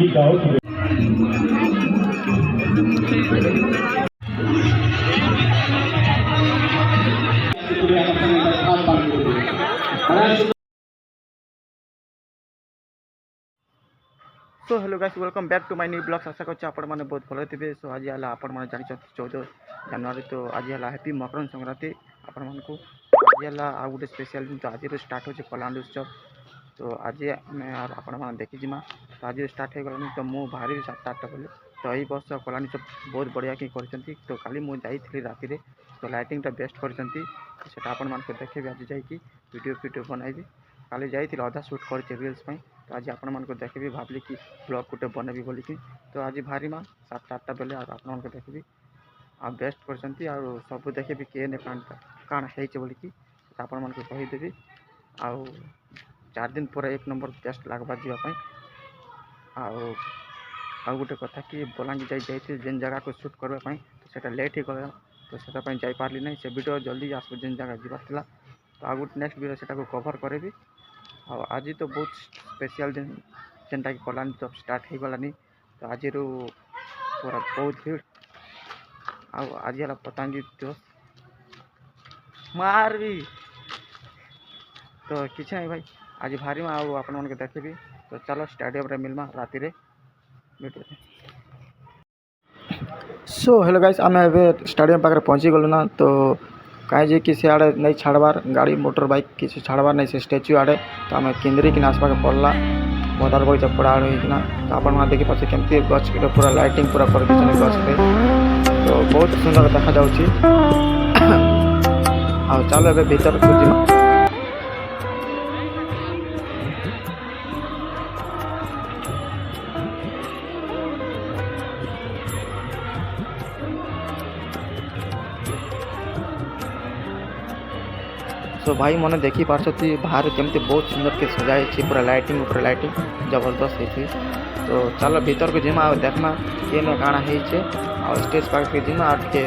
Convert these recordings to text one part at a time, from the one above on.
गीत गाओ so hello guys welcome back to my new blogs आशा करछि आपण माने बहुत भलो थिबे। सो आज हला आपण माने जानि 14 जनवरी तो आज हला हैप्पी मकर संक्रांति आपण मानकु आज हला आ गुटे स्पेशल दिन तो आज स्टार्ट होचे कलांड उत्सव। तो आज मैं आपण माने देखि जिमा तो आज स्टार्ट हो गलानी तो मु बाहरी 7-8 बजे तो यही वर्ष कलांड उत्सव बहुत बढ़िया कि करछंती। तो काली मु जाईथली राति रे तो लाइटिंग टा बेस्ट करछंती सेटा आपण मानके देखेबे आज जाई कि वीडियो बनाइबी। काली जाईथली आधा शूट करछे रील्स पई तो आज आपण मानके देखेबी भाबली कि ब्लॉग गुटे बनबी बोली कि तो आज भारी माँ 7-8 बेले आपण मानके देखेबी आ बेस्ट करछंती आ सब देखेबी केने काण हेइचे बोली कि आपण मानके कहिदेबी आ 4 दिन पर 1 नंबर बेस्ट लागबा जीवा पई। आ गुटे कथा कि बलांगी जाई जेन जगह को शूट करबा पई तो सेटा लेट ही गला तो सेटा पई जाई पारली नै से वीडियो जल्दी आसबो जेन जगह जीवार थिला तो आ गुटे नेक्स्ट वीडियो सेटा को कवर करेबी। आज तो बहुत स्पेशल दिन जेनटा कि कलानी तो स्टार्ट हो गलानी तो आज पूरा बहुत भीड़ आज है पतंगी दिवस मारबी तो किसी नहीं भाई आज भारी में आपण मन के देखी तो चलो स्टेडियम रे मिलमा राति रे वीडियो। सो हेलो गाइस आम ए स्टेडियम पाखे पहुँची गलु ना तो कहीं कि सियाड़े नहीं छाड़बार गाड़ी मोटर बाइक किसी छाड़बार नहीं से स्टैच्यू आड़े तो आम किंदरी कि आसपा पड़ला मदार बगीचा पड़ा होना तो आपण देखी पाचे केमती गच पूरा लाइटिंग पूरा कर गच तो बहुत सुंदर देखा जाउची। आ चलो ए भीतर को तो भाई मैंने देखी पार्टी बाहर केमती बहुत सुंदर के सजाई पूरा लाइटिंग जबरदस्त है। तो चलो भीतर को जिमा देखमा ये काଣା है स्टेज पाख के जिमा के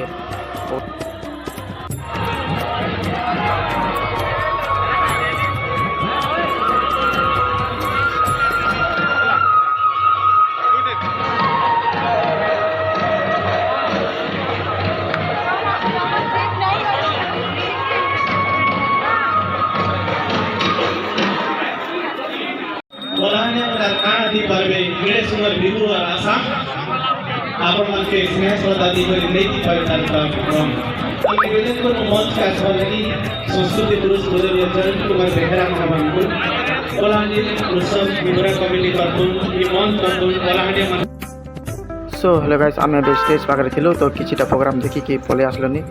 आपण मानके स्नेह श्रद्धा दी करी नहीं पाई कार्यक्रम हम निवेदन को मंच का सवाली संस्कृति पुरुष पूजनीय चरण कुमार बेहरा महाबाबू कोलाहांडी उत्सव विवरा कमिटी करतुन ई मंच करतुन कोलाहांडी। सो हेलो गाइस आमे स्टेज पाखरे थिलु तो किछिटा प्रोग्राम देखि कि पले आसलनी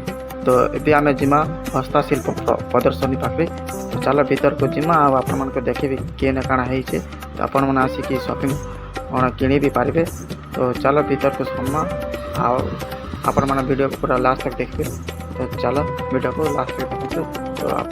तो एबे आमे जिमा हस्तशिल्प प्रदर्शनी पाखरे तो चलो भीतर को जिमा आपण मन को देखिबे केने काଣା हेइचे तो आपण मन आसी कि शॉपिंग कौन किणी भी पारे तो चलो भीतर को सुनमा आपण मैंने वीडियो को पूरा लास्ट तक देखिए। तो चलो वीडियो को लास्ट तक देखो तो आप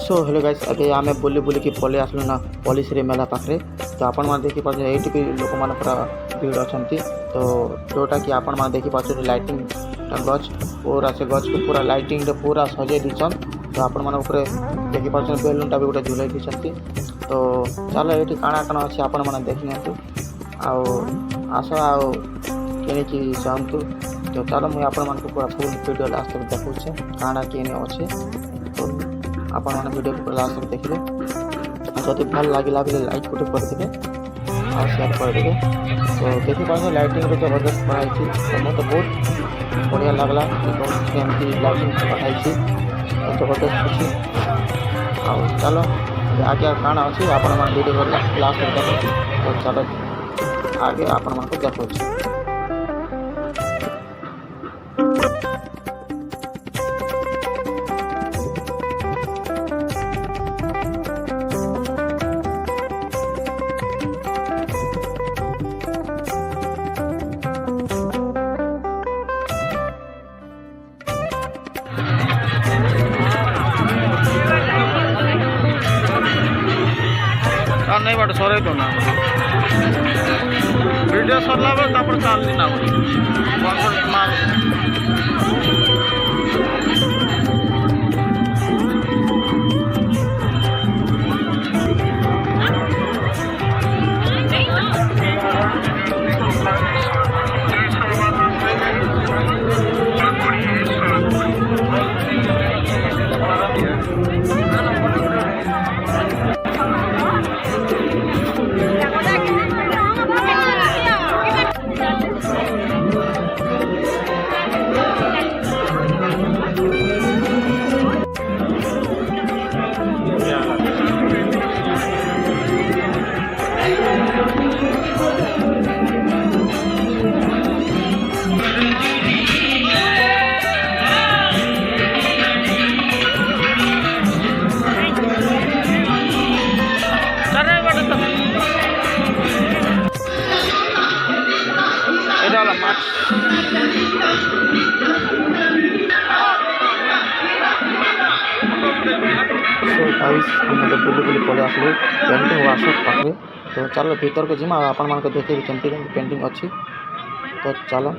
सो हेलो गाइस अभी आम बुली बुली की पलि आसलु ना पुलिस रे मेला पाखे तो आपण मैंने देखी पार्टी ये भी लोक मैंने पूरा भीड़ अच्छा तो जोटा कि आपण मैंने देखी पार्टी लाइटिंग गच पूरा से गच को पूरा लाइटिंग पूरा सजे दीछन तो आपण मैंने देखी पार्टी बेलून टा भी गोटे झुलाई दीछंती। तो चलो ये काଣା काଣା अच्छे आपण मैंने देखी नियंतु आस कि जातु तो चलो मुझे आपण मान पूरा फुल वीडियो लास्ट तक देखुचे काଣା किने अच्छे तो आपण मैंने वीडियो को लास्ट तक देखिए जदि भल लगे भी लाइक गोटे करदे और शेयर करदे। तो देखी पार्टी लाइटिंग जबरदस्त पढ़ाई तो मत बहुत बढ़िया लगला एमती लाइटिंग पढ़ाई जबरदस्त खुशी आ चलो आगे काଣା अच्छी आपण मैंने वीडियो लास्ट तक देखो तो चलो आगे आपण मान को देखो। କାରଣ ନାଇଁ ବାଟ ସରେଇ ତ ନା ଭିଡ଼ିଓ ସରିଲା ବେଳେ ତାପରେ ଚାଲିନି ନା ମାଲ এটা হলো মাছ सो गाइस हम बुली बुली पड़े आसलु पेंटिंग वर्कशॉप पाखे तो चलो भीतर को जिमा आपण मान को देखे केमती पेंटिंग अच्छी तो चलो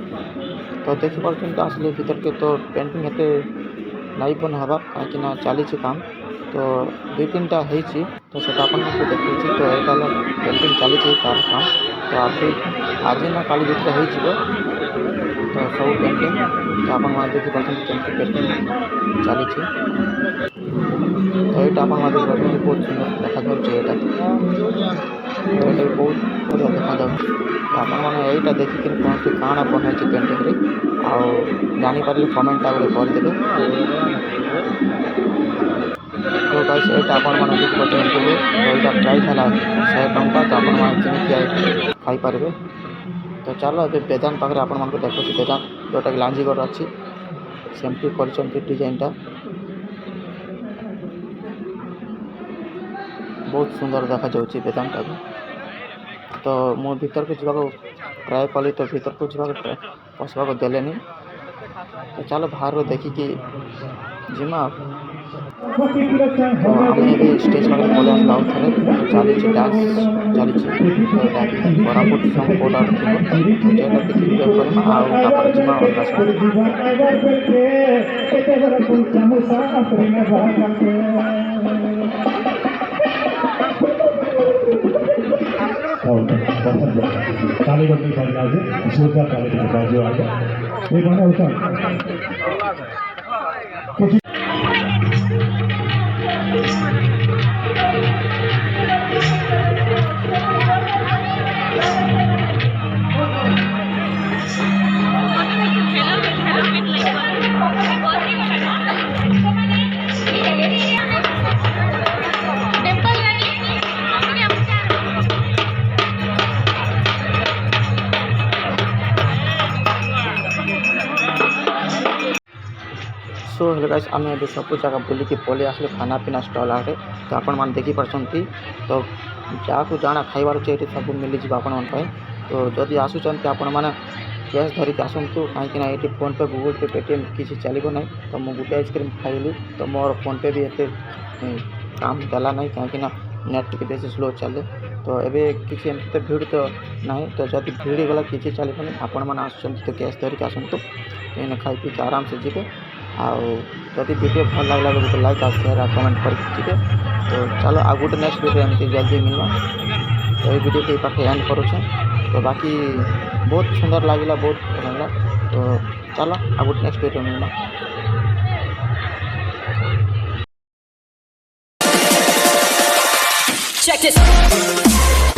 तो देखी पार्टी आसले भीतर के तो पेंटिंग एते नहीं बन हवा कहीं चली काम तो दुई तीन टा होती तो से अपन को देखी तो यहाँ पेंटिंग चली तार काम तो अभी आज ना काली भीतर हो तो सब पेंटिंग तो अपन देखी पार्टी पेंटिंग चली तो ये आप देखिए बहुत सुंदर देखा जाए ये बहुत बढ़िया देखा जाए आपने यहाँ देखिक कहते काଣା बनाई पेंटिंग जापर कमेंट आगे करदे तो गाइस ये आप देखिए तो यहाँ प्राइस है 100 टंका तो आप खाई पारे तो चलो अभी बेदान पाखे आप देखो बेदान जोटा कि लांजीगढ़ अच्छी सेमती कर डिजाइनटा बहुत सुंदर देखा जाऊँगी बेदानटा तो मो भीतर को जावा ट्राए कली तो भीतर को जावा पशा देले तो चलो बाहर देखिकी जिमा तो आम स्टेज पाखे पलि आस आउ थे चली डांस चली कोरापुट सॉन्ग कोटा जोटा देखिए जिमा ताली बंदी करना है जोरदार ताली बंदी बाजू आगे ये गाना होता सो हेलो गाइस आम अभी सब जगह बुलिकी पलि आसले खाना पीना स्टल आगे तो आपण मैंने देखी पार्टी तो जहाँ जाना खाइबार अच्छे ये सब मिल जाए आपण तो जदि आसुँच आपण मैंने कैश धरिक आसतु कहीं ये फोन पे गूगल पे पेटीएम किसी चलो ना तो मुझे गोटे आइसक्रीम खाइली तो मोर फोन पे भी एत काम देला ना कहीं नेट टी बेस स्लो चले तो ये किसी एमती भीड़ तो ना तो जब भीड़ गला किसी चलनी आपण मैंने आसुँच तो कैश धरिक आसतु तो खाई पी आराम से जी आदि वीडियो भल लगला गोटे लाइक और शेयर और कमेंट करके तो चलो आ गोटे नेक्स्ट वीडियो एमती जल्दी मिलवा तो ये वीडियो के पाखे एंड करुचे तो बाकी बहुत सुंदर लगे बहुत भल लगा तो चलो आ गोटे नेक्स्ट वीडियो मिलवा। Check this.